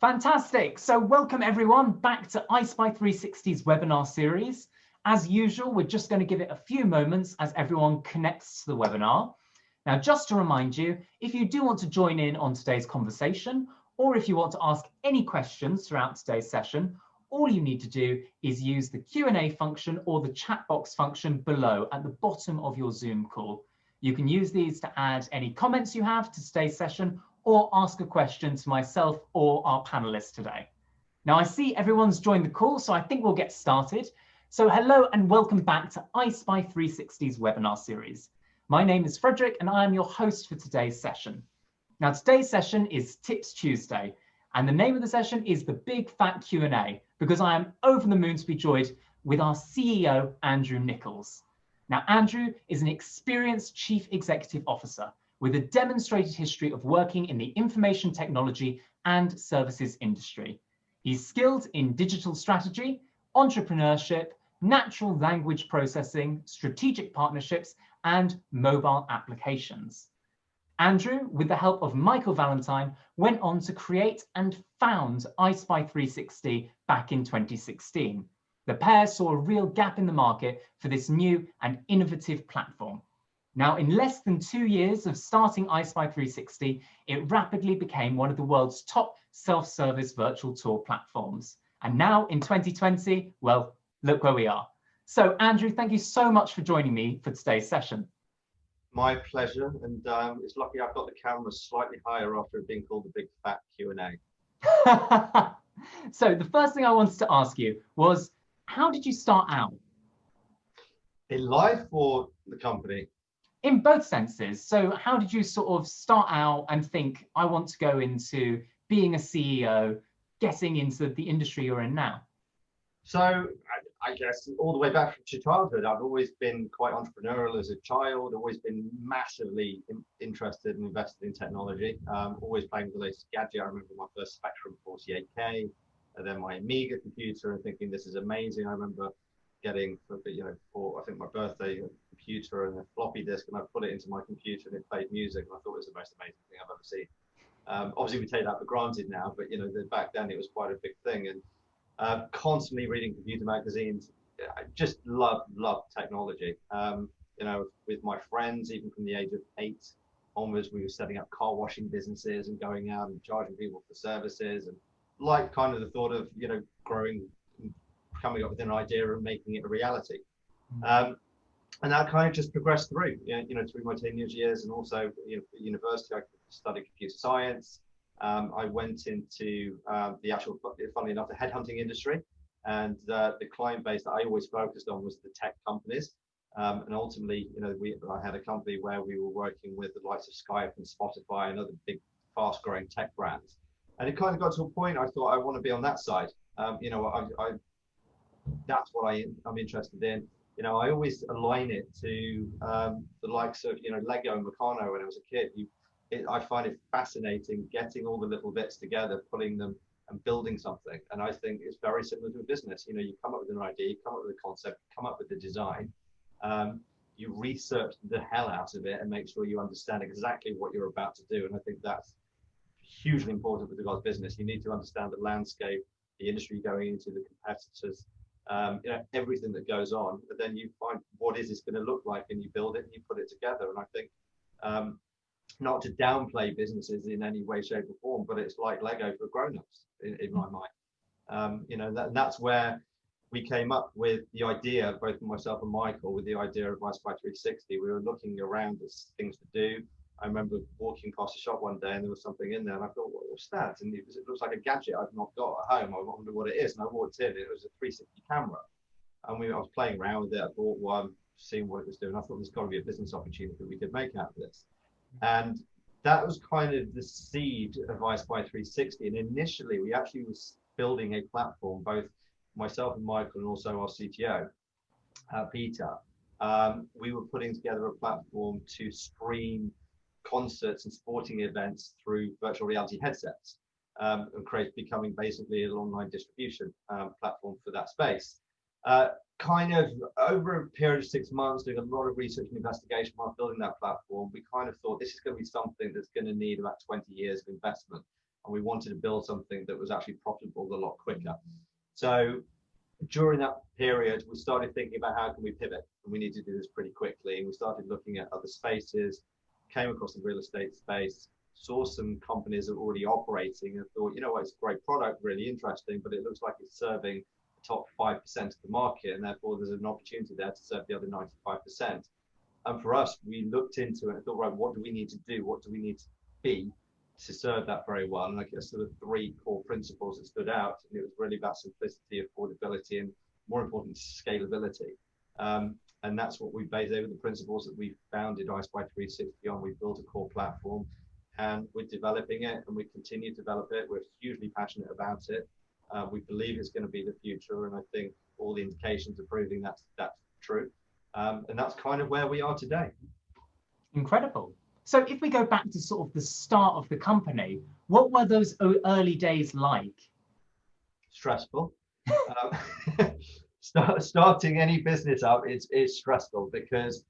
Fantastic. So welcome everyone back to iSpy360's webinar series. As usual, we're just going to give it a few moments as everyone connects to the webinar. Now, just to remind you, if you do want to join in on today's conversation, or if you want to ask any questions throughout today's session, all you need to do is use the Q&A function or the chat box function below at the bottom of your Zoom call. You can use these to add any comments you have to today's session or ask a question to myself or our panelists today. Now, I see everyone's joined the call, so I think we'll get started. So hello and welcome back to iSpy360's webinar series. My name is Frederick and I am your host for today's session. Now, today's session is Tips Tuesday, and the name of the session is the Big Fat Q&A, because I am over the moon to be joined with our CEO, Andrew Nicholls. Now, Andrew is an experienced Chief Executive Officer with a demonstrated history of working in the information technology and services industry. He's skilled in digital strategy, entrepreneurship, natural language processing, strategic partnerships, and mobile applications. Andrew, with the help of Michael Valentine, went on to create and found iSpy360 back in 2016. The pair saw a real gap in the market for this new and innovative platform. Now, in less than 2 years of starting iSpy360, it rapidly became one of the world's top self-service virtual tour platforms. And now in 2020, well, look where we are. So Andrew, thank you so much for joining me for today's session. My pleasure, and it's lucky I've got the camera slightly higher after it being called the Big Fat Q&A. So the first thing I wanted to ask you was, how did you start out? In life or the company? In both senses. So how did you sort of start out and think, I want to go into being a CEO, getting into the industry you're in now? So I guess all the way back to childhood, I've always been quite entrepreneurial as a child, always been massively interested and invested in technology, always playing with the latest gadget. I remember my first Spectrum 48K, and then my Amiga computer, and thinking this is amazing. I remember getting, for I think my birthday, a computer and a floppy disk, and I put it into my computer and it played music, and I thought it was the most amazing thing I've ever seen. Obviously, we take that for granted now, but back then it was quite a big thing. And constantly reading computer magazines. I just love technology. With my friends, even from the age of 8 onwards, we were setting up car washing businesses and going out and charging people for services, and like kind of the thought of coming up with an idea and making it a reality. And that kind of just progressed through, through my teenage years, and also at university I studied computer science. I went into funnily enough, the headhunting industry, and the client base that I always focused on was the tech companies. And ultimately, I had a company where we were working with the likes of Skype and Spotify and other big, fast-growing tech brands. And it kind of got to a point I thought I want to be on that side. That's what I'm interested in. I always align it to the likes of Lego and Meccano when I was a kid. I find it fascinating getting all the little bits together, putting them and building something. And I think it's very similar to a business. You come up with an idea, you come up with a concept, come up with the design, you research the hell out of it and make sure you understand exactly what you're about to do. And I think that's hugely important with regards to business. You need to understand the landscape, the industry you're going into, the competitors, everything that goes on. But then you find what is this going to look like, and you build it and you put it together. And I think not to downplay businesses in any way, shape or form, but it's like Lego for grown-ups in my mind. That's where we came up with the idea, both myself and Michael, with the idea of iSpy360. We were looking around at things to do. I remember walking past a shop one day and there was something in there, and I thought, what's that? And it looks like a gadget I've not got at home. I wonder what it is. And I walked in, it was a 360 camera. And I was playing around with it. I bought one, seeing what it was doing. I thought there's got to be a business opportunity that we could make out of this. And that was kind of the seed of iSpy360. And initially, we actually was building a platform, both myself and Michael, and also our CTO, Peter. We were putting together a platform to stream concerts and sporting events through virtual reality headsets, and becoming basically an online distribution platform for that space. Kind of over a period of 6 months, doing a lot of research and investigation while building that platform, we kind of thought this is going to be something that's going to need about 20 years of investment. and we wanted to build something that was actually profitable a lot quicker. So during that period, we started thinking about how can we pivot, and we need to do this pretty quickly. And we started looking at other spaces, came across the real estate space, saw some companies that were already operating, and thought, you know what, it's a great product, really interesting, but it looks like it's serving the top 5% of the market, and therefore there's an opportunity there to serve the other 95%. And for us, we looked into it and thought, right, what do we need to do? What do we need to be to serve that very well? And I guess sort of 3 core principles that stood out. And it was really about simplicity, affordability, and more important, scalability. And that's what we based over the principles that we founded iSpy360 on. We built a core platform, and we're developing it, and we continue to develop it. We're hugely passionate about it. We believe it's going to be the future, and I think all the indications are proving that's true. And that's kind of where we are today. Incredible. So if we go back to sort of the start of the company, what were those early days like? Stressful. Starting any business up is stressful because,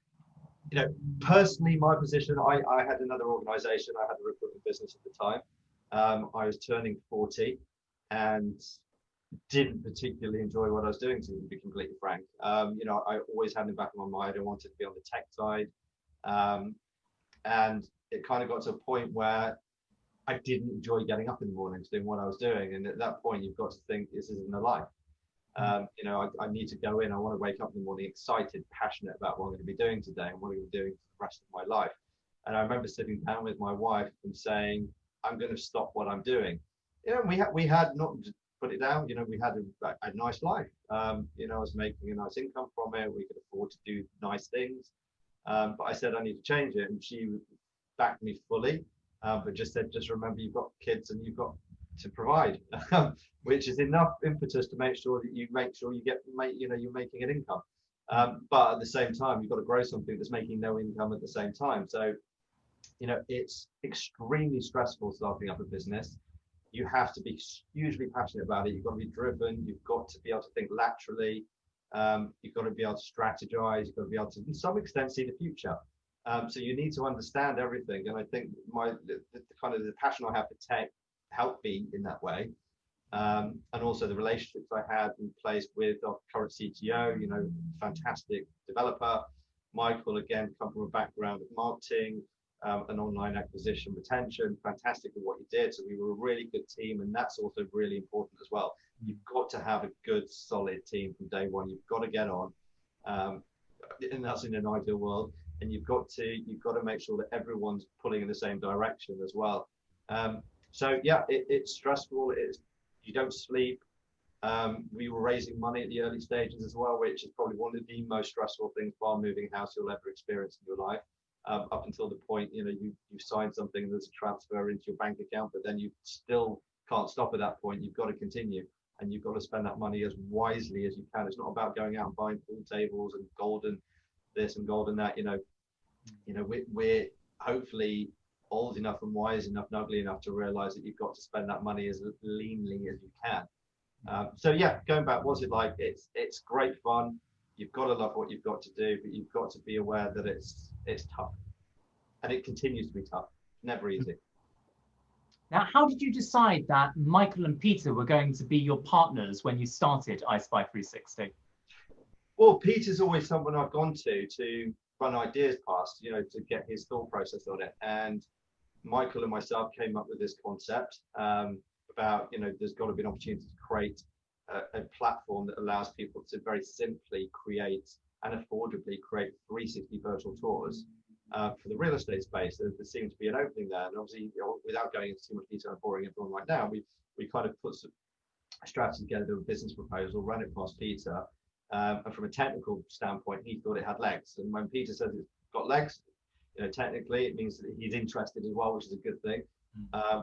you know, personally, my position, I had another organization. I had a recruitment business at the time. I was turning 40 and didn't particularly enjoy what I was doing, to be completely frank. You know, I always had in the back of my mind, I wanted to be on the tech side. And it kind of got to a point where I didn't enjoy getting up in the mornings doing what I was doing. And at that point, you've got to think, this isn't a life. You know, I need to go in. I want to wake up in the morning excited, passionate about what I'm going to be doing today and what I'm going to be doing for the rest of my life. And I remember sitting down with my wife and saying, I'm going to stop what I'm doing. You know, we had not put it down. You know, we had a nice life. You know, I was making a nice income from it. We could afford to do nice things. But I said, I need to change it. And she backed me fully, but just said, just remember, you've got kids and you've got to provide, which is enough impetus to make sure that you you know, you're making an income. But at the same time, you've got to grow something that's making no income at the same time. So, you know, it's extremely stressful starting up a business. You have to be hugely passionate about it. You've got to be driven. You've got to be able to think laterally. You've got to be able to strategize. You've got to be able to, to some extent, see the future. So you need to understand everything. And I think the kind of the passion I have for tech helped me in that way. And also the relationships I had in place with our current CTO, you know, fantastic developer. Michael, again, come from a background of marketing, and online acquisition, retention, fantastic at what he did. So we were a really good team, and that's also really important as well. You've got to have a good, solid team from day one. You've got to get on, and that's in an ideal world. And you've got to make sure that everyone's pulling in the same direction as well. So yeah, it's stressful. You don't sleep. We were raising money at the early stages as well, which is probably one of the most stressful things while moving house you'll ever experience in your life. Up until the point, you know, you sign something, there's a transfer into your bank account, but then you still can't stop at that point. You've got to continue, and you've got to spend that money as wisely as you can. It's not about going out and buying pool tables and golden this and golden that. You know, we're hopefully old enough and wise enough and ugly enough to realize that you've got to spend that money as leanly as you can. So yeah, going back, what's it like? It's great fun. You've got to love what you've got to do, but you've got to be aware that it's tough, and it continues to be tough. Never easy. Now, how did you decide that Michael and Peter were going to be your partners when you started iSpy360? Well, Peter's always someone I've gone to run ideas past, you know, to get his thought process on it. And Michael and myself came up with this concept about, you know, there's got to be an opportunity to create a platform that allows people to very simply create and affordably create 360 virtual tours for the real estate space. There seems to be an opening there, and obviously, you know, without going into too much detail and boring everyone right now, we kind of put a strategy together, a business proposal, ran it past Peter, and from a technical standpoint, he thought it had legs. And when Peter says it's got legs, you know, technically it means that he's interested as well, which is a good thing.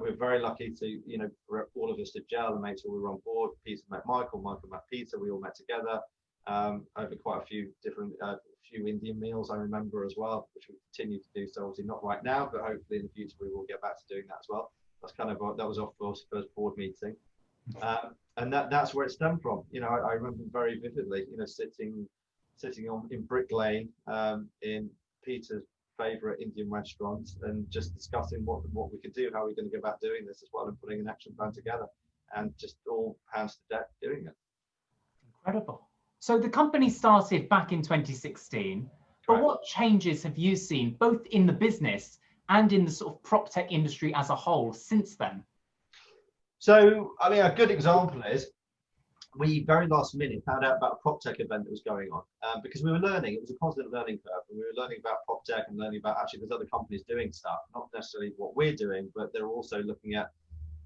We're very lucky to, you know, for all of us to gel and make sure we were on board. Peter met Michael met Peter. We all met together over quite a few different few Indian meals, I remember as well, which we continue to do. So obviously not right now, but hopefully in the future we will get back to doing that as well. That's kind of that was our first board meeting, and that's where it stemmed from. You know, I remember very vividly, you know, sitting in Brick Lane in Peter's favorite Indian restaurants and just discussing what we could do, how we're going to go about doing this as well, and putting an action plan together, and just all hands to deck doing it. Incredible. So the company started back in 2016, but Correct. what changes have you seen both in the business and in the sort of prop tech industry as a whole since then? So, I mean, a good example is we very last minute found out about a prop tech event that was going on, because we were learning. It was a constant learning curve, and we were learning about prop tech and learning about actually there's other companies doing stuff, not necessarily what we're doing, but they're also looking at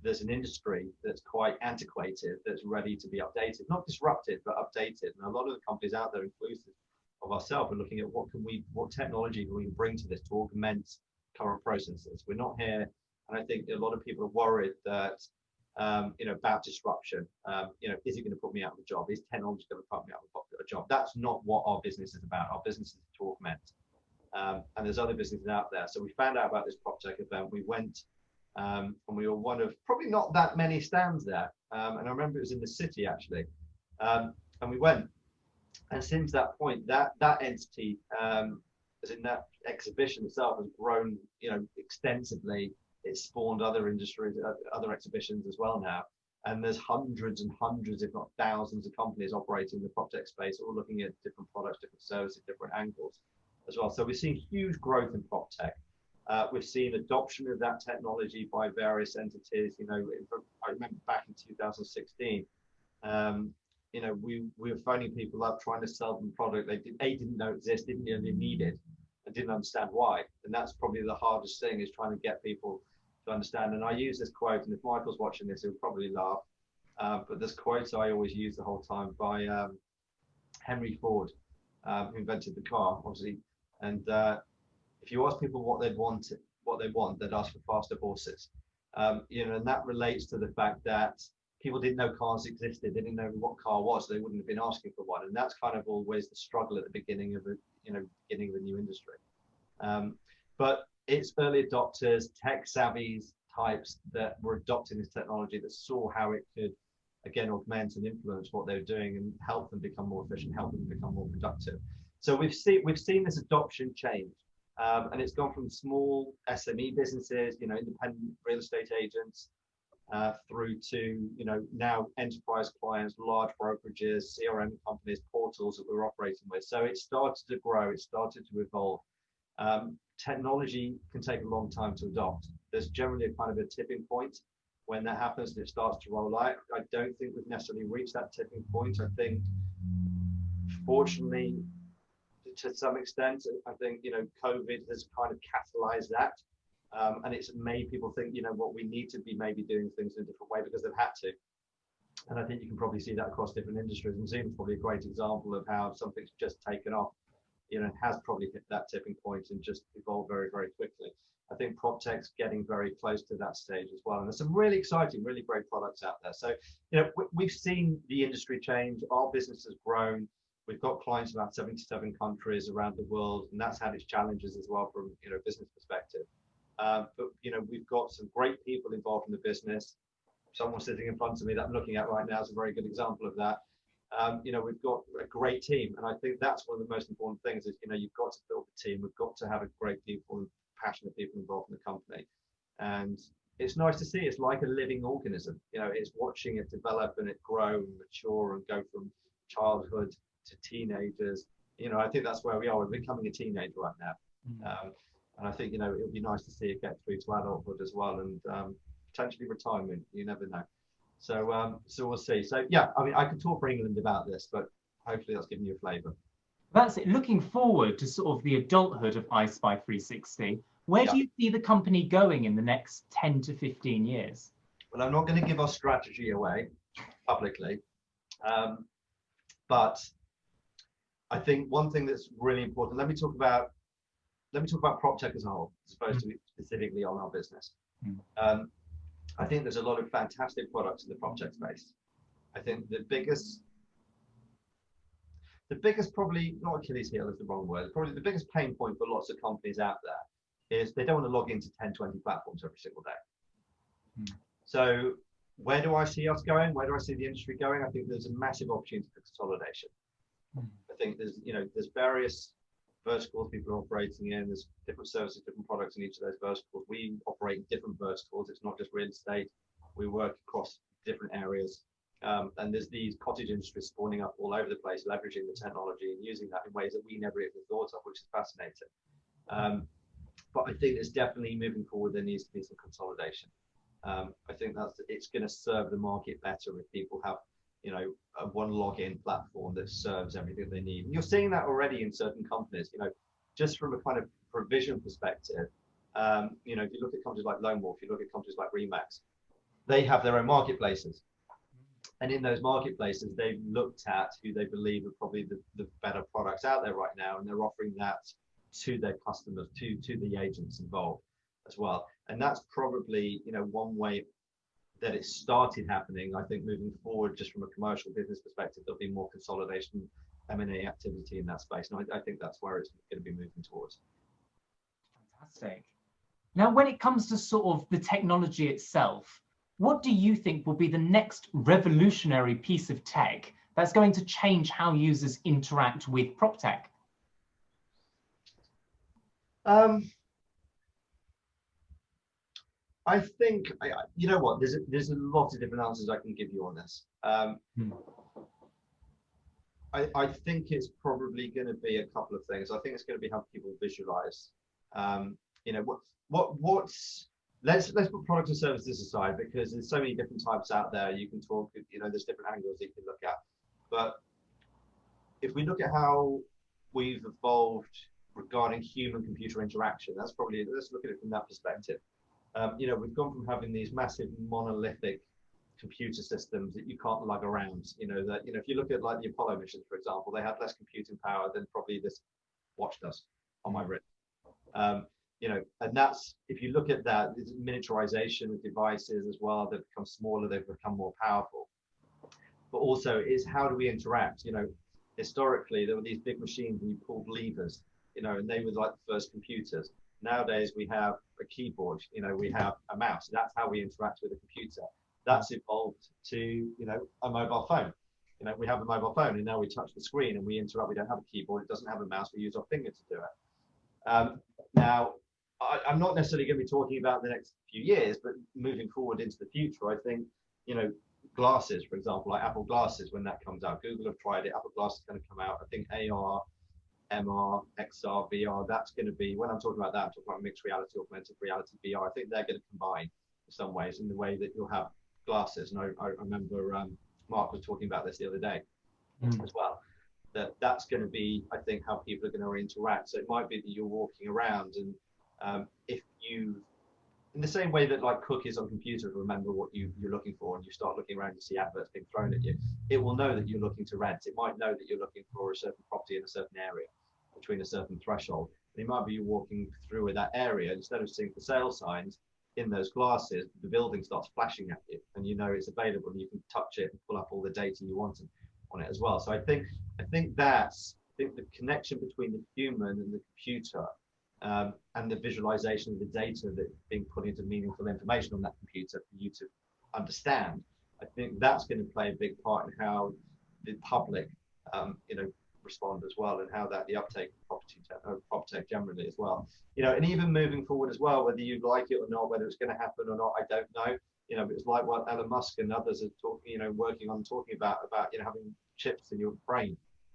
there's an industry that's quite antiquated, that's ready to be updated, not disrupted, but updated. And a lot of the companies out there, inclusive of ourselves, are looking at what technology can we bring to this to augment current processes. We're not here, and I think a lot of people are worried that about disruption. Is it going to put me out of a job? Is technology going to put me out of a job? That's not what our business is about. Our business is to augment. And there's other businesses out there. So we found out about this prop tech event. We went, and we were one of probably not that many stands there. And I remember it was in the city actually. And we went. And since that point, that entity, as in that exhibition itself, has grown, extensively. It's spawned other industries, other exhibitions as well now. And there's hundreds and hundreds, if not thousands, of companies operating in the prop tech space, all looking at different products, different services, different angles as well. So we've seen huge growth in prop tech. We've seen adoption of that technology by various entities. I remember back in 2016, we were phoning people up trying to sell them product they didn't know existed, didn't know they needed, and didn't understand why. And that's probably the hardest thing, is trying to get people to understand. And I use this quote, and if Michael's watching this, he'll probably laugh. But this quote I always use the whole time by Henry Ford, who invented the car, obviously. And if you ask people what they want, they'd ask for faster horses. And that relates to the fact that people didn't know cars existed, they didn't know what car was, so they wouldn't have been asking for one. And that's kind of always the struggle at the beginning of a new industry. But it's early adopters, tech savvies types that were adopting this technology, that saw how it could, again, augment and influence what they were doing and help them become more efficient, help them become more productive. So we've seen this adoption change, and it's gone from small SME businesses, independent real estate agents, through to now enterprise clients, large brokerages, CRM companies, portals that we're operating with. So it started to grow, it started to evolve. Technology can take a long time to adopt. There's generally a kind of a tipping point when that happens and it starts to roll out. I don't think we've necessarily reached that tipping point. I think, fortunately, to some extent, I think COVID has kind of catalyzed that, and it's made people think, what we need to be maybe doing things in a different way because they've had to. And I think you can probably see that across different industries. And Zoom is probably a great example of how something's just taken off. Has probably hit that tipping point and just evolved very, very quickly. I think PropTech's getting very close to that stage as well. And there's some really exciting, really great products out there. So, we've seen the industry change. Our business has grown. We've got clients in about 77 countries around the world, and that's had its challenges as well from a business perspective. But we've got some great people involved in the business. Someone sitting in front of me that I'm looking at right now is a very good example of that. We've got a great team, and I think that's one of the most important things is, you've got to build a team. We've got to have a great people and passionate people involved in the company. And it's nice to see. It's like a living organism. It's watching it develop and it grow and mature and go from childhood to teenagers. I think that's where we are. We're becoming a teenager right now. And I think, it would be nice to see it get through to adulthood as well, and potentially retirement. You never know. So we'll see. So yeah, I mean, I could talk for England about this, but hopefully that's giving you a flavour. That's it. Looking forward to sort of the adulthood of iSpy 360, where do you see the company going in the next 10 to 15 years? Well, I'm not going to give our strategy away publicly, but I think one thing that's really important. Let me talk about PropTech as a whole, as opposed to specifically on our business. I think there's a lot of fantastic products in the PropTech space. I think the biggest probably, not Achilles heel is the wrong word, probably the biggest pain point for lots of companies out there is they don't want to log into 10, 20 platforms every single day. So where do I see us going? Where do I see the industry going? I think there's a massive opportunity for consolidation. I think there's various verticals people are operating in. There's different services, different products in each of those verticals. We operate in different verticals. It's not just real estate. We work across different areas. And there's these cottage industries spawning up all over the place, leveraging the technology and using that in ways that we never even thought of, which is fascinating. But I think there's definitely moving forward, there needs to be some consolidation. I think it's going to serve the market better if people have, a one login platform that serves everything they need. And you're seeing that already in certain companies, just from a kind of provision perspective. If you look at companies like Lone Wolf, you look at companies like Remax, they have their own marketplaces. And in those marketplaces, they've looked at who they believe are probably the better products out there right now, and they're offering that to their customers, to the agents involved as well. And that's probably, one way that it started happening. I think moving forward, just from a commercial business perspective, there'll be more consolidation, M&A activity in that space. And I think that's where it's going to be moving towards. Fantastic. Now, when it comes to sort of the technology itself, what do you think will be the next revolutionary piece of tech that's going to change how users interact with PropTech? I think, you know what, there's a lot of different answers I can give you on this. I think it's probably going to be a couple of things. I think it's going to be how people visualize. Let's put products and services aside, because there's so many different types out there. You can talk, there's different angles you can look at. But if we look at how we've evolved regarding human-computer interaction, let's look at it from that perspective. We've gone from having these massive monolithic computer systems that you can't lug around. If you look at like the Apollo missions, for example, they had less computing power than probably this watch does on my wrist. And that's, if you look at that, there's miniaturization of devices as well. They've become smaller, they've become more powerful. But also is how do we interact? Historically, there were these big machines and you pulled levers, and they were like the first computers. Nowadays, we have a keyboard, we have a mouse. That's how we interact with a computer. That's evolved to, a mobile phone. We have a mobile phone and now we touch the screen and we interact. We don't have a keyboard. It doesn't have a mouse. We use our finger to do it. Now, I'm not necessarily going to be talking about the next few years, but moving forward into the future, I think, glasses, for example, like Apple glasses, when that comes out, Google have tried it, Apple glasses is going to come out. I think AR, MR, XR, VR, that's going to be, when I'm talking about that, I'm talking about mixed reality, augmented reality, VR. I think they're going to combine in some ways in the way that you'll have glasses. And I remember Mark was talking about this the other day as well. That's going to be, I think, how people are going to interact. So it might be that you're walking around and if you, in the same way that like cookies on computers remember what you're looking for, and you start looking around, you see adverts being thrown at you, it will know that you're looking to rent. It might know that you're looking for a certain property in a certain area between a certain threshold. And it might be you're walking through that area, instead of seeing for sale signs in those glasses, the building starts flashing at you and it's available and you can touch it and pull up all the data you want on it as well. So I think the connection between the human and the computer and the visualization of the data that's being put into meaningful information on that computer for you to understand, I think that's going to play a big part in how the public, respond as well, and how the uptake of PropTech generally as well. And even moving forward as well, whether you like it or not, whether it's going to happen or not, I don't know. But it's like what Elon Musk and others are talking, working on talking about having chips in your brain,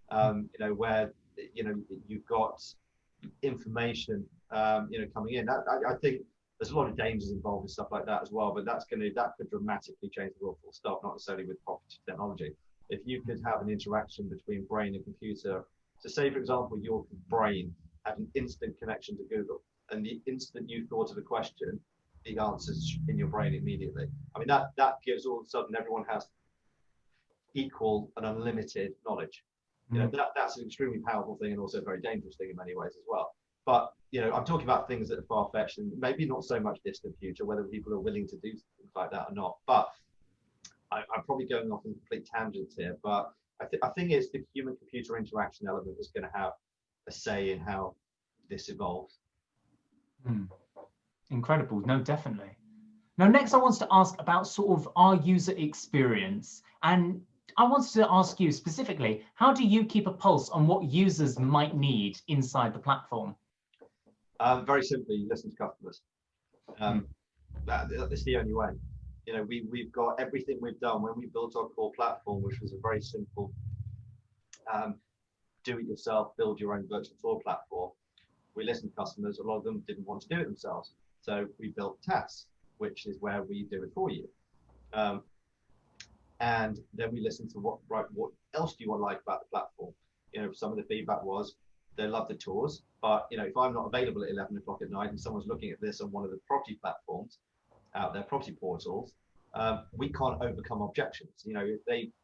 where you've got information coming in. I think there's a lot of dangers involved with stuff like that as well, but that could dramatically change the world full stop, not necessarily with property technology. If you could have an interaction between brain and computer, so say for example your brain had an instant connection to Google, and the instant you thought of a question, the answer's in your brain immediately. I mean that gives, all of a sudden everyone has equal and unlimited knowledge. That's an extremely powerful thing, and also a very dangerous thing in many ways as well. But I'm talking about things that are far-fetched and maybe not so much distant future, whether people are willing to do things like that or not. But I'm probably going off on complete tangents here, but I think it's the human-computer interaction element that's going to have a say in how this evolves. Incredible. No, definitely. Now, next I want to ask about sort of our user experience. And I wanted to ask you specifically, how do you keep a pulse on what users might need inside the platform? Very simply, listen to customers. That's the only way. You know, we've got everything we've done when we built our core platform, which was a very simple do-it-yourself, build your own virtual tour platform. We listened to customers. A lot of them didn't want to do it themselves, so we built tasks, which is where we do it for you. And then we listened to what else do you want to like about the platform? You know, some of the feedback was they love the tours, but you know, if I'm not available at 11 o'clock at night and someone's looking at this on one of the property platforms out there, property portals, we can't overcome objections. You know,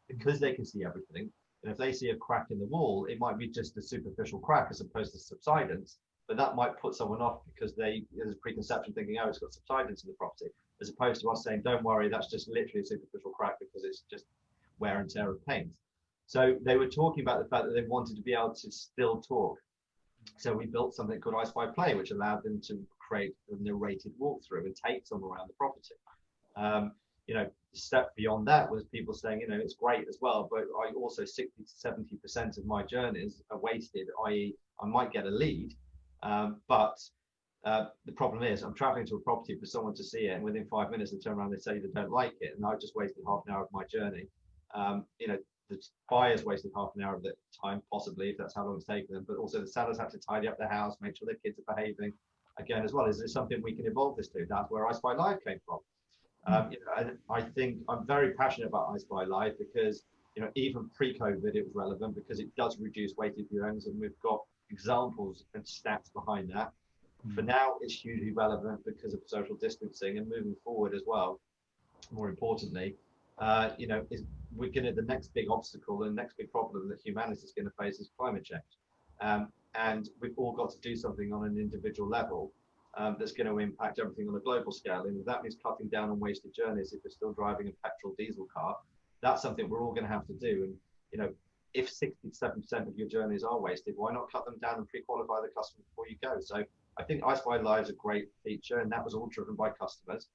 because they can see everything, and if they see a crack in the wall, it might be just a superficial crack as opposed to subsidence, but that might put someone off because there's a preconception thinking, oh, it's got subsidence in the property, as opposed to us saying, don't worry, that's just literally a superficial crack because it's just wear and tear of paint. So they were talking about the fact that they wanted to be able to still talk. So we built something called iSpy Play, which allowed them to create a narrated walkthrough and take them around the property. You know, the step beyond that was people saying, you know, it's great as well, but I also 60 to 70% of my journeys are wasted, i.e. I might get a lead, but the problem is I'm traveling to a property for someone to see it, and within 5 minutes they turn around and they say they don't like it, and I've just wasted half an hour of my journey. You know, the buyers wasted half an hour of their time, possibly, if that's how long it's taken them, but also the sellers had to tidy up their house, make sure their kids are behaving again as well. Is there something we can evolve this to? That's where iSpy Live came from. You know, and I think I'm very passionate about iSpy Live because, you know, even pre-COVID it was relevant because it does reduce weighted viewings, and we've got examples and stats behind that. For now, it's hugely relevant because of social distancing, and moving forward as well. More importantly, you know, the next big obstacle and next big problem that humanity is going to face is climate change, and we've all got to do something on an individual level that's going to impact everything on a global scale. And if that means cutting down on wasted journeys, if we're still driving a petrol diesel car, that's something we're all going to have to do. And you know, if 67% of your journeys are wasted, why not cut them down and pre-qualify the customer before you go? So I think iSpy Live is a great feature, and that was all driven by customers.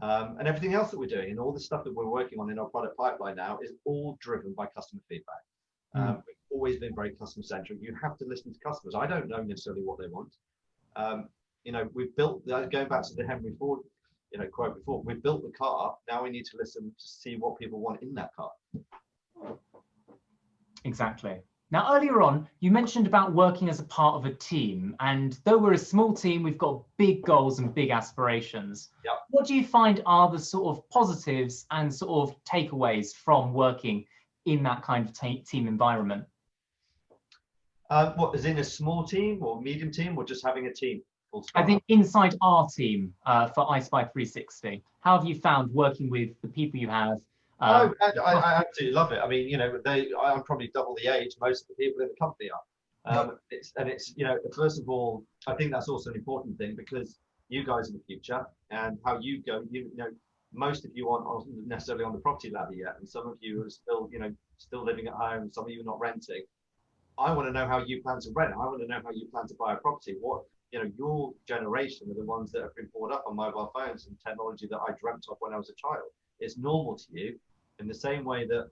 And everything else that we're doing and all the stuff that we're working on in our product pipeline now is all driven by customer feedback. We've always been very customer centric. You have to listen to customers. I don't know necessarily what they want. You know, we've built, going back to the Henry Ford, you know, quote before, we've built the car. Now we need to listen to see what people want in that car. Exactly. Now, earlier on, you mentioned about working as a part of a team. And though we're a small team, we've got big goals and big aspirations. Yep. What do you find are the sort of positives and sort of takeaways from working in that kind of team environment? What, is in a small team or medium team, or just having a team? I think inside our team for iSpy 360, how have you found working with the people you have? I absolutely love it. I mean, you know, I'm probably double the age most of the people in the company are. It's you know, first of all, I think that's also an important thing because you guys are the future, and how you go, you know, most of you aren't necessarily on the property ladder yet, and some of you are still, you know, still living at home. Some of you are not renting. I want to know how you plan to rent. I want to know how you plan to buy a property. What, you know, your generation are the ones that have been brought up on mobile phones and technology that I dreamt of when I was a child. It's normal to you. In the same way that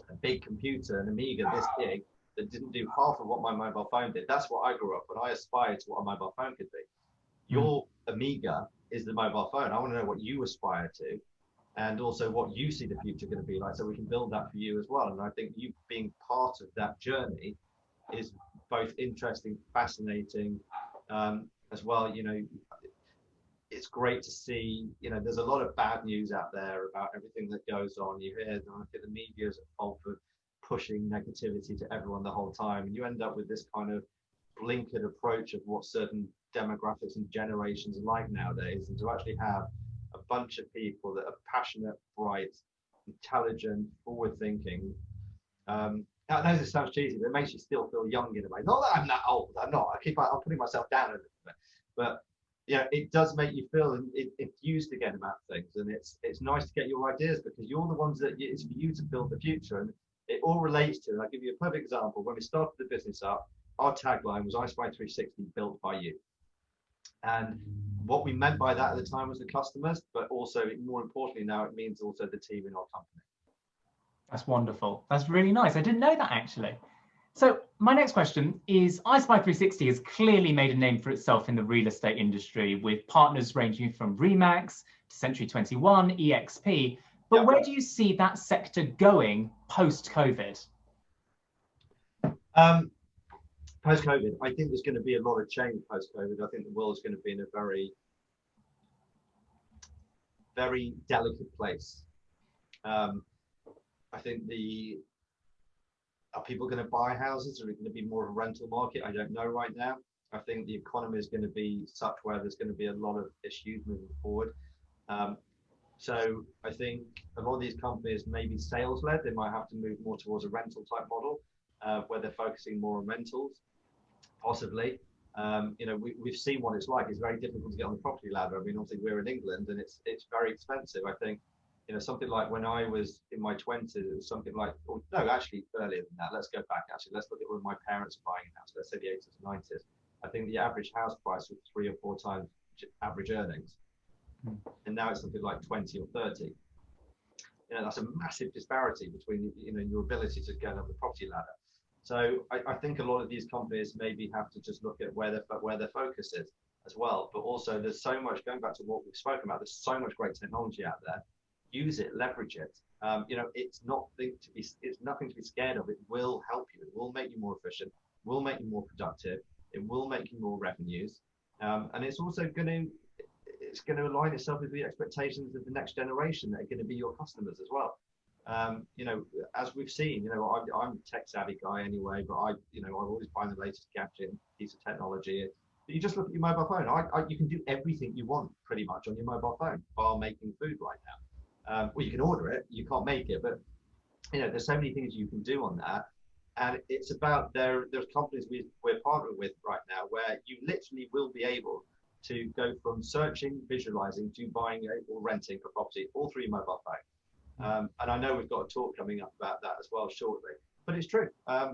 a big computer, an Amiga this big, that didn't do half of what my mobile phone did. That's what I grew up with. I aspired to what a mobile phone could be. Your Amiga is the mobile phone. I want to know what you aspire to, and also what you see the future going to be like, so we can build that for you as well. And I think you being part of that journey is both interesting, fascinating, as well. You know, it's great to see, you know, there's a lot of bad news out there about everything that goes on. You hear the media is at fault for pushing negativity to everyone the whole time, and you end up with this kind of blinkered approach of what certain demographics and generations are like nowadays. And to actually have a bunch of people that are passionate, bright, intelligent, forward-thinking. I know this sounds cheesy, but it makes you still feel young in a way. Not that I'm that old, I'm not. I'm putting myself down a little bit, but yeah, it does make you feel enthused again about things, and it's nice to get your ideas because you're the ones that it's for you to build the future, and it all relates to. And I'll give you a perfect example. When we started the business up, our tagline was iSpy 360 built by you, and what we meant by that at the time was the customers, but also more importantly now it means also the team in our company. That's wonderful. That's really nice. I didn't know that actually. So my next question is, iSpy360 has clearly made a name for itself in the real estate industry with partners ranging from Remax to Century 21, EXP. But Yeah. where do you see that sector going post-COVID? Post-COVID, I think there's going to be a lot of change post-COVID. I think the world's going to be in a very, very delicate place. I think are people going to buy houses, or is it going to be more of a rental market? I don't know right now. I think the economy is going to be such where there's going to be a lot of issues moving forward. So I think a lot of these companies may be sales led. They might have to move more towards a rental type model where they're focusing more on rentals, possibly. We've seen what it's like. It's very difficult to get on the property ladder. I mean, obviously we're in England and it's very expensive. I think, something like when I was in my 20s, it was something like, or no, actually earlier than that. Let's go back. Actually, let's look at when my parents were buying a house. Let's say the 80s and 90s. I think the average house price was 3 or 4 times average earnings, and now it's something like 20 or 30. That's a massive disparity between your ability to get on the property ladder. So I think a lot of these companies maybe have to just look at where their focus is as well. But also, there's so much, going back to what we've spoken about, there's so much great technology out there. Use it, leverage it. It's nothing to be scared of. It will help you. It will make you more efficient. Will make you more productive. It will make you more revenues, and it's also going to align itself with the expectations of the next generation that are going to be your customers as well. As we've seen, I'm a tech savvy guy anyway, but I always buy the latest gadget, piece of technology. But you just look at your mobile phone. You can do everything you want pretty much on your mobile phone, bar making food right now. Well, you can order it, you can't make it, but there's so many things you can do on that. And it's about there's companies we're partnering with right now where you literally will be able to go from searching, visualizing to buying or renting a property all through your mobile phone. And I know we've got a talk coming up about that as well shortly, but it's true. I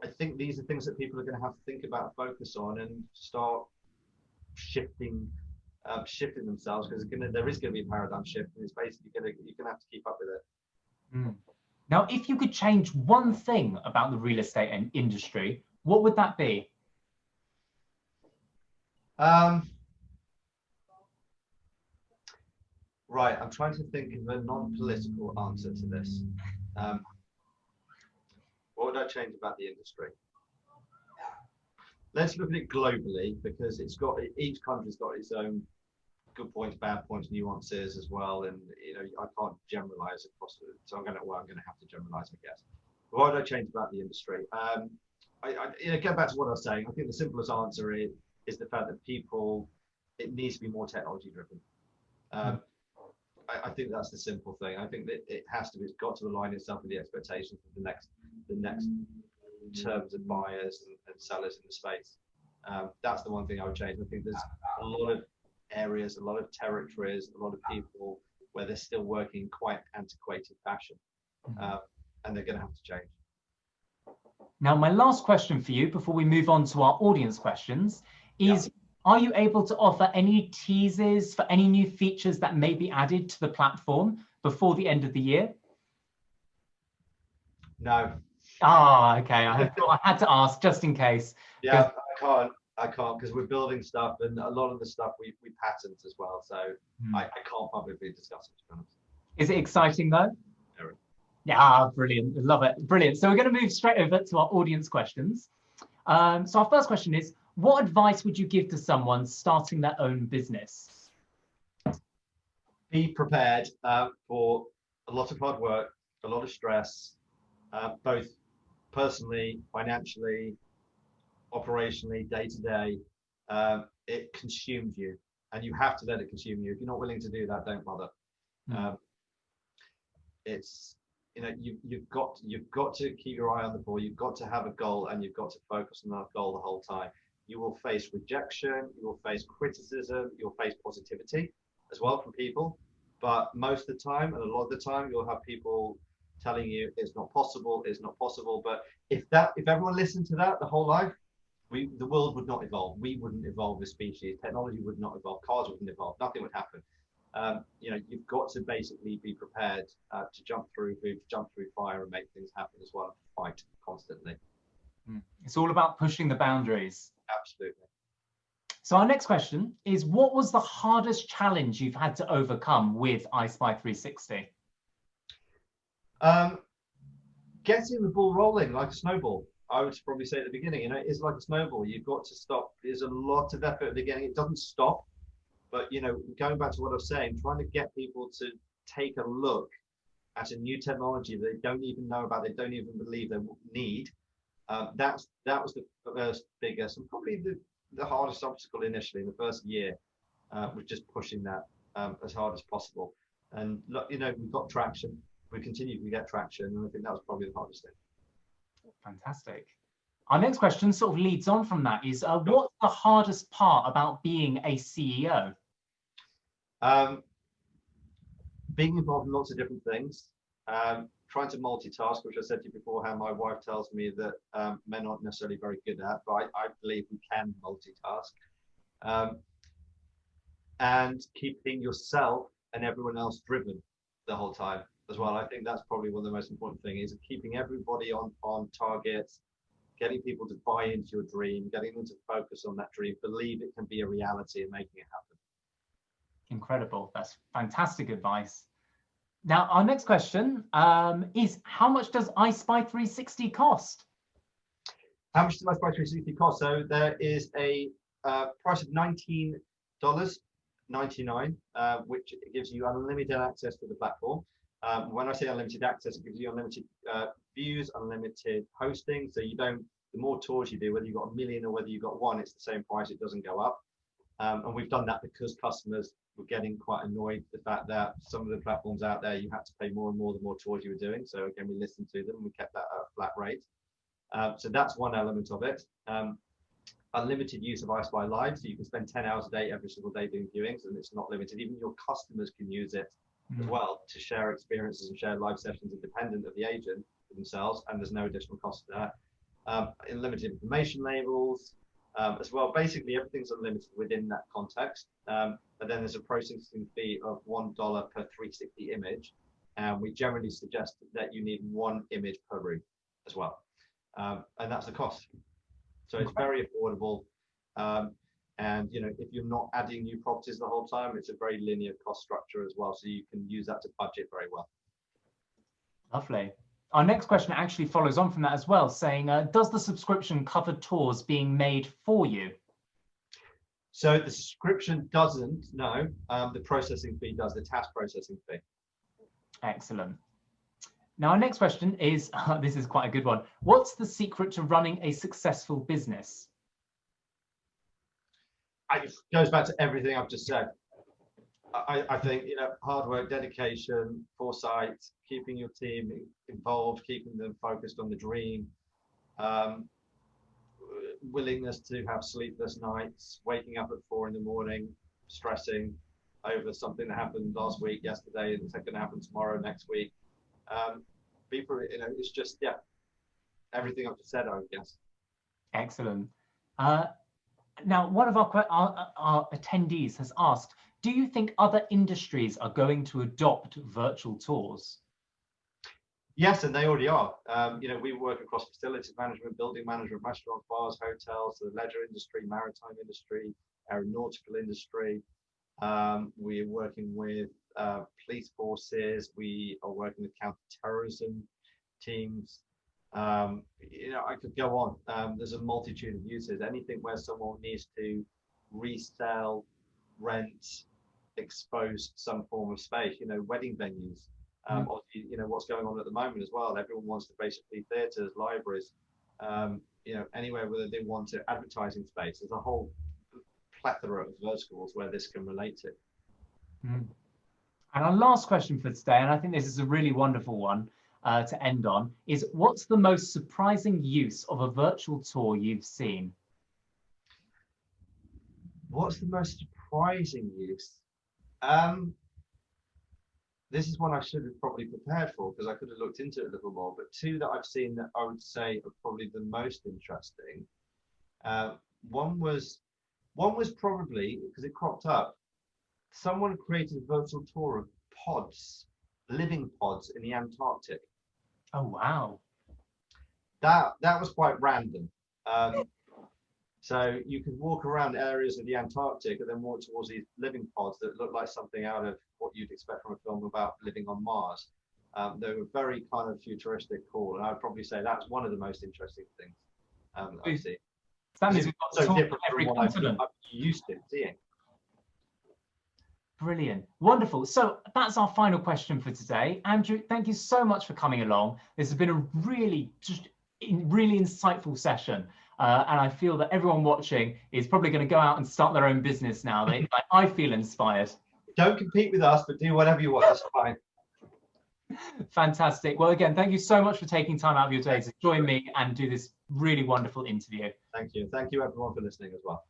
think these are things that people are going to have to think about, focus on, and start shifting themselves, because there is going to be a paradigm shift, and it's basically you're going to have to keep up with it. Now, if you could change one thing about the real estate and industry, what would that be? Right, I'm trying to think of a non-political answer to this. What would I change about the industry? Let's look at it globally, because each country's got its own good points, bad points, nuances as well, and I can't generalize across it. So I'm going to have to generalize, I guess. What would I change about the industry? Get back to what I was saying. I think the simplest answer is the fact that it needs to be more technology driven. I think that's the simple thing. I think that it's got to align itself with the expectations of the next terms of buyers and sellers in the space. That's the one thing I would change. I think there's a lot of areas, a lot of territories, a lot of people where they're still working in quite antiquated fashion, and they're going to have to change. Now, my last question for you before we move on to our audience questions is, are you able to offer any teasers for any new features that may be added to the platform before the end of the year? No. Okay. I had to ask just in case. Yeah, I can't because we're building stuff, and a lot of the stuff we patent as well. So I can't publicly discuss it, to be honest. Is it exciting though? Very. Yeah, brilliant. Love it. Brilliant. So we're going to move straight over to our audience questions. So our first question is, what advice would you give to someone starting their own business? Be prepared for a lot of hard work, a lot of stress, both personally, financially, operationally, day to day. It consumes you, and you have to let it consume you. If you're not willing to do that, don't bother. You've got to keep your eye on the ball. You've got to have a goal, and you've got to focus on that goal the whole time. You will face rejection, you will face criticism, you'll face positivity as well from people. But most of the time, and a lot of the time, you'll have people telling you it's not possible, it's not possible. But if everyone listened to that the whole life, the world would not evolve. We wouldn't evolve as species. Technology would not evolve. Cars wouldn't evolve. Nothing would happen. You've got to basically be prepared to jump through hoops, jump through fire, and make things happen as well. Fight constantly. It's all about pushing the boundaries. Absolutely. So our next question is, what was the hardest challenge you've had to overcome with iSpy360? Getting the ball rolling like a snowball. I would probably say at the beginning, it's like a snowball. You've got to stop. There's a lot of effort at the beginning. It doesn't stop. But, going back to what I was saying, trying to get people to take a look at a new technology they don't even know about, they don't even believe they need. That was the first biggest and probably the hardest obstacle initially in the first year, was just pushing that as hard as possible. And, we've got traction. We continue to get traction. And I think that was probably the hardest thing. Fantastic. Our next question sort of leads on from that is, what's the hardest part about being a CEO? Being involved in lots of different things, trying to multitask, which I said to you before, how my wife tells me that men aren't necessarily very good at, but I believe we can multitask. And keeping yourself and everyone else driven the whole time as well. I think that's probably one of the most important things, is keeping everybody on target, getting people to buy into your dream, getting them to focus on that dream, believe it can be a reality, and making it happen. Incredible. That's fantastic advice. Now, our next question is, how much does iSpy360 cost? How much does iSpy360 cost? So there is a price of $19.99, which gives you unlimited access to the platform. When I say unlimited access, it gives you unlimited views, unlimited hosting. So the more tours you do, whether you've got 1 million or whether you've got one, it's the same price. It doesn't go up. And we've done that because customers were getting quite annoyed with the fact that some of the platforms out there, you had to pay more and more the more tours you were doing. So again, we listened to them and we kept that at a flat rate. So that's one element of it. Unlimited use of iSpy Live, so you can spend 10 hours a day every single day doing viewings, and it's not limited. Even your customers can use it as well to share experiences and share live sessions independent of the agent themselves, and there's no additional cost to that. Unlimited information labels as well. Basically, everything's unlimited within that context. But then there's a processing fee of $1 per 360 image, and we generally suggest that you need 1 image per room as well, and that's the cost. So it's very affordable, and if you're not adding new properties the whole time, it's a very linear cost structure as well, so you can use that to budget very well. Lovely. Our next question actually follows on from that as well, saying, does the subscription cover tours being made for you? So the subscription doesn't, no. The processing fee does, the task processing fee. Excellent. Now, our next question is, this is quite a good one. What's the secret to running a successful business? It goes back to everything I've just said. I think, hard work, dedication, foresight, keeping your team involved, keeping them focused on the dream, willingness to have sleepless nights, waking up at 4 in, stressing over something that happened last week, yesterday, and it's going to happen tomorrow, next week. People, it's just, everything I've just said, I would guess. Excellent. Now, one of our attendees has asked, do you think other industries are going to adopt virtual tours? Yes, and they already are. We work across facilities management, building management, restaurants, bars, hotels, the leisure industry, maritime industry, aeronautical industry. We're working with police forces. We are working with counter-terrorism teams. I could go on. There's a multitude of uses. Anything where someone needs to resell, rent, expose some form of space. Wedding venues. What's going on at the moment as well. Everyone wants to basically theatres, libraries, anywhere where they want to advertising space. There's a whole plethora of verticals where this can relate to. And our last question for today, and I think this is a really wonderful one to end on, is what's the most surprising use of a virtual tour you've seen? What's the most surprising use? This is one I should have probably prepared for because I could have looked into it a little more, but 2 that I've seen that I would say are probably the most interesting. One was probably, because it cropped up, someone created a virtual tour of pods, living pods in the Antarctic. Oh, wow. That was quite random. So you could walk around areas of the Antarctic and then walk towards these living pods that look like something out of what you'd expect from a film about living on Mars. They were very kind of futuristic, cool, and I'd probably say that's one of the most interesting things I've seen. That means we've got So to talk different every from what continent. I'm used to seeing. Brilliant. Wonderful. So that's our final question for today. Andrew, thank you so much for coming along. This has been a really insightful session. And I feel that everyone watching is probably going to go out and start their own business now. I feel inspired. Don't compete with us, but do whatever you want. That's fine. Fantastic. Well, again, thank you so much for taking time out of your day to join me and do this really wonderful interview. Thank you. Thank you, everyone, for listening as well.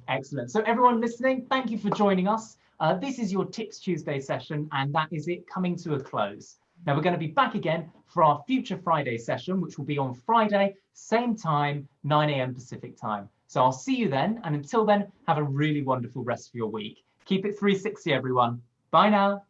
Excellent. So everyone listening, thank you for joining us. This is your Tips Tuesday session, and that is it coming to a close. Now we're going to be back again for our future Friday session, which will be on Friday, same time, 9 a.m. Pacific time. So I'll see you then. And until then, have a really wonderful rest of your week. Keep it 360, everyone. Bye now.